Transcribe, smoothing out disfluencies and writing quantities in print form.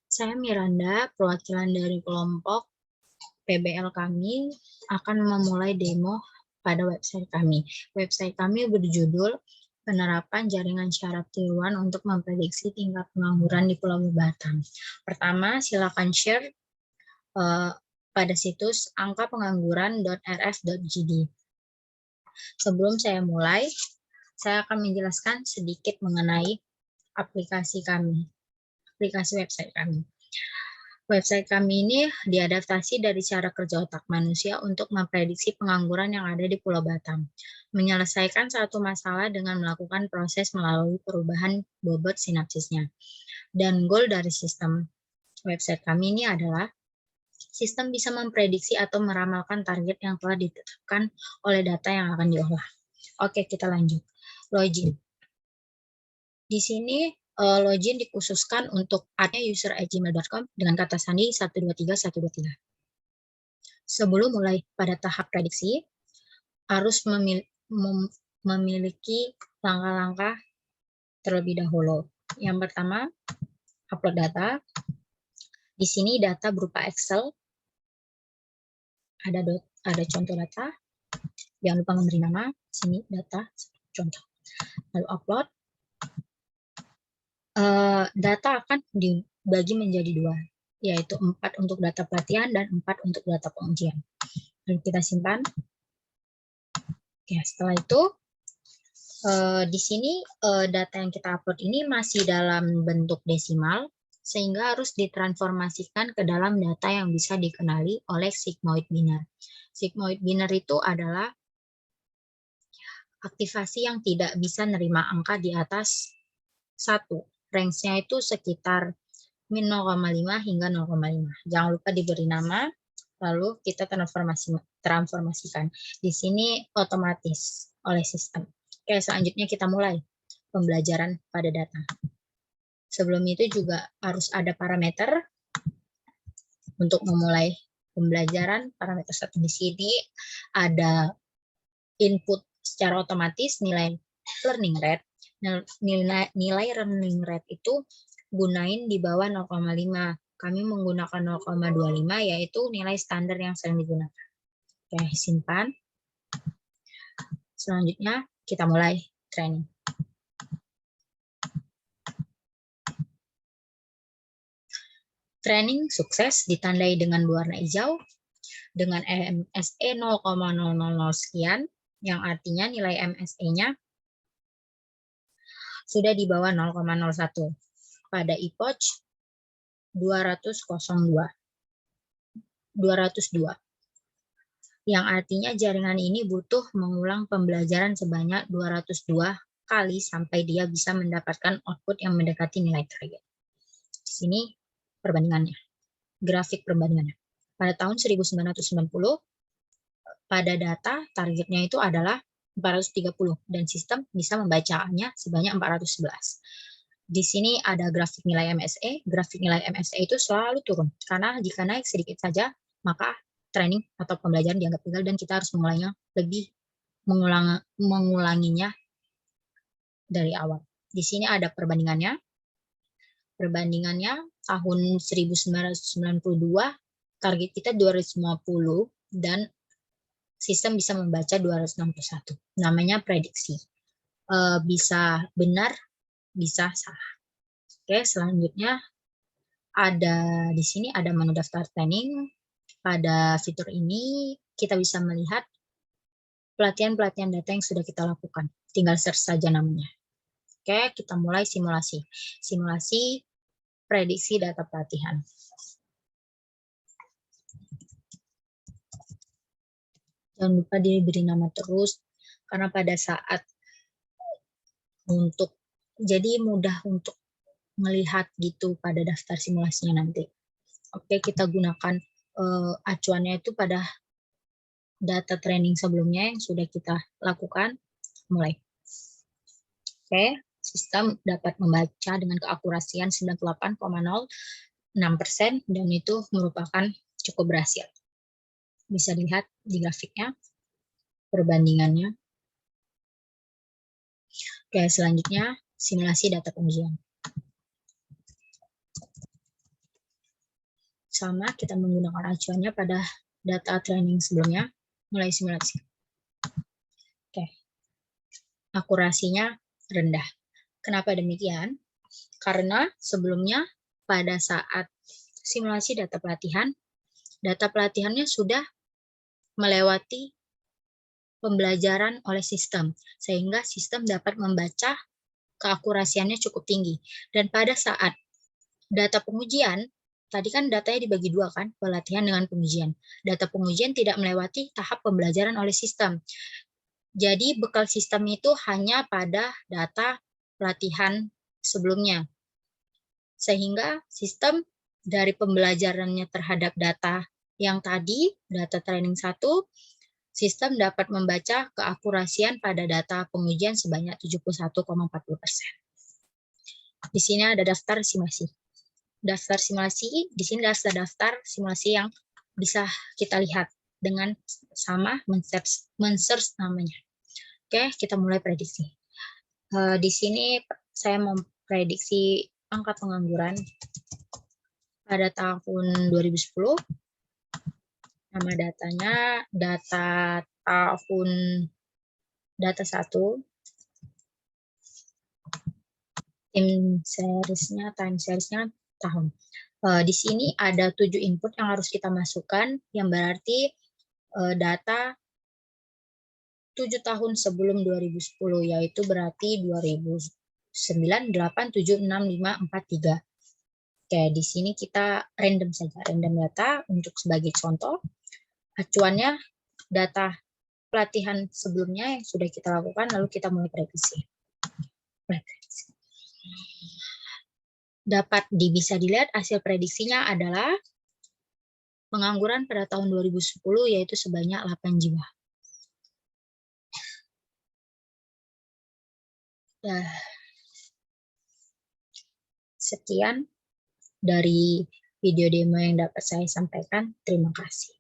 Saya Miranda, perwakilan dari kelompok PBL kami akan memulai demo pada website kami. Website kami berjudul Penerapan Jaringan Syarat Tiruan untuk Memprediksi Tingkat Pengangguran di Pulau Batam. Pertama, silakan share pada situs angkapengangguran.rf.gd. Sebelum saya mulai, saya akan menjelaskan sedikit mengenai aplikasi kami, aplikasi website kami. Website kami ini diadaptasi dari cara kerja otak manusia untuk memprediksi pengangguran yang ada di Pulau Batam. Menyelesaikan satu masalah dengan melakukan proses melalui perubahan bobot sinapsisnya. Dan goal dari sistem website kami ini adalah sistem bisa memprediksi atau meramalkan target yang telah ditetapkan oleh data yang akan diolah. Oke, kita lanjut. Login. Di sini login dikhususkan untuk user@gmail.com dengan kata sandi 123123. Sebelum mulai pada tahap prediksi, harus memiliki langkah-langkah terlebih dahulu. Yang pertama, upload data. Di sini data berupa Excel. Ada contoh data. Jangan lupa memberi nama. Sini data contoh. Lalu upload. Data akan dibagi menjadi 2, yaitu 4 untuk data pelatihan dan 4 untuk data pengujian. Lalu kita simpan. Oke, setelah itu di sini data yang kita upload ini masih dalam bentuk desimal, sehingga harus ditransformasikan ke dalam data yang bisa dikenali oleh sigmoid binary. Sigmoid binary itu adalah aktivasi yang tidak bisa nerima angka di atas 1. Range-nya itu sekitar min 0,5 hingga 0,5. Jangan lupa diberi nama, lalu kita transformasikan. Di sini otomatis oleh sistem. Oke, selanjutnya kita mulai pembelajaran pada data. Sebelum itu juga harus ada parameter untuk memulai pembelajaran. Parameter 1 di sini ada input secara otomatis nilai learning rate. Nilai learning rate itu gunain di bawah 0,5. Kami menggunakan 0,25, yaitu nilai standar yang sering digunakan. Oke, simpan. Selanjutnya kita mulai training. Training sukses ditandai dengan berwarna hijau dengan MSE 0,000 sekian, yang artinya nilai MSE-nya sudah di bawah 0,01. Pada epoch 202, yang artinya jaringan ini butuh mengulang pembelajaran sebanyak 202 kali sampai dia bisa mendapatkan output yang mendekati nilai target. Di sini perbandingannya, grafik perbandingannya. Pada tahun 1990, pada data targetnya itu adalah 430 dan sistem bisa membacanya sebanyak 411. Di sini ada grafik nilai MSE. Grafik nilai MSE itu selalu turun karena jika naik sedikit saja maka training atau pembelajaran dianggap gagal dan kita harus memulainya mengulanginya dari awal. Di sini ada perbandingannya. Perbandingannya tahun 1992 target kita 250 dan sistem bisa membaca 261. Namanya prediksi. Bisa benar, bisa salah. Oke, selanjutnya ada di sini ada menu daftar training. Pada fitur ini kita bisa melihat pelatihan-pelatihan data yang sudah kita lakukan. Tinggal search saja namanya. Oke, kita mulai simulasi. Simulasi prediksi data pelatihan. Jangan lupa diberi nama terus, karena pada saat jadi mudah untuk melihat gitu pada daftar simulasinya nanti. Oke, kita gunakan acuannya itu pada data training sebelumnya yang sudah kita lakukan. Mulai. Oke, sistem dapat membaca dengan keakurasian 98,06% dan itu merupakan cukup berhasil. Bisa dilihat di grafiknya perbandingannya. Oke, selanjutnya simulasi data pengujian. sama, kita menggunakan acuannya pada data training sebelumnya, mulai simulasi. Oke, akurasinya rendah. Kenapa demikian? Karena sebelumnya pada saat simulasi data pelatihannya sudah melewati pembelajaran oleh sistem, sehingga sistem dapat membaca keakurasiannya cukup tinggi. Dan pada saat data pengujian, tadi kan datanya dibagi dua kan, pelatihan dengan pengujian. Data pengujian tidak melewati tahap pembelajaran oleh sistem. Jadi bekal sistem itu hanya pada data pelatihan sebelumnya. Sehingga sistem dari pembelajarannya terhadap data yang tadi, data training 1, sistem dapat membaca keakurasian pada data pengujian sebanyak 71,40%. Di sini ada daftar simulasi. Daftar simulasi, di sini daftar simulasi yang bisa kita lihat dengan sama men-search namanya. Oke, kita mulai prediksi. Di sini saya memprediksi angka pengangguran pada tahun 2010. Nama datanya data 1, time seriesnya tahun. Di sini ada 7 input yang harus kita masukkan, yang berarti data 7 tahun sebelum 2010, yaitu berarti 2009, 8, 7, 6, 5, 4, 3. Oke, di sini kita random saja, random data untuk sebagai contoh. Acuannya data pelatihan sebelumnya yang sudah kita lakukan, lalu kita mulai prediksi. Bisa dilihat hasil prediksinya adalah pengangguran pada tahun 2010 yaitu sebanyak 8 jiwa. Sekian dari video demo yang dapat saya sampaikan. Terima kasih.